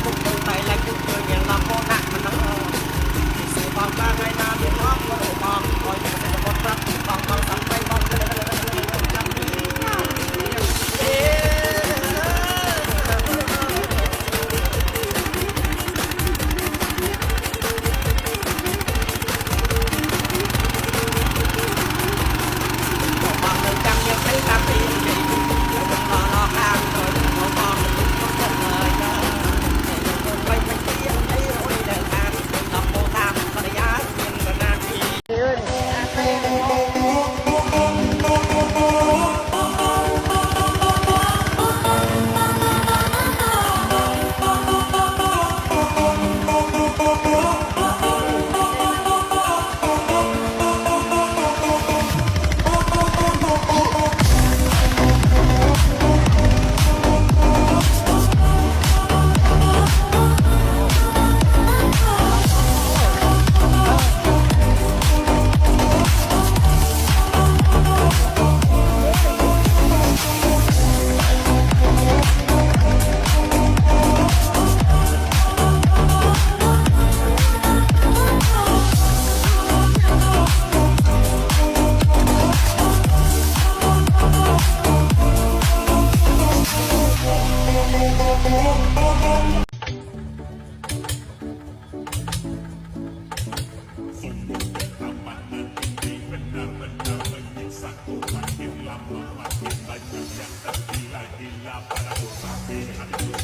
ทุกคนไปและทุกเมืองอย่างลำโพงหนักมันนั่งสู่ความกลางไงนาเดือดร้อนก็โอ้บองคอยจะเป็นคนรักบองบองสั่งไปบองเลยจำดีเอ๊บอกว่าเมืองจังยังไม่ตามตีแล้วมันรอข้างโดยมองมองมันก็เลยไปไปเที่ยวไปโอ้ยเดินทางลำโพงตามภรรยาเพียงแต่นาทีPara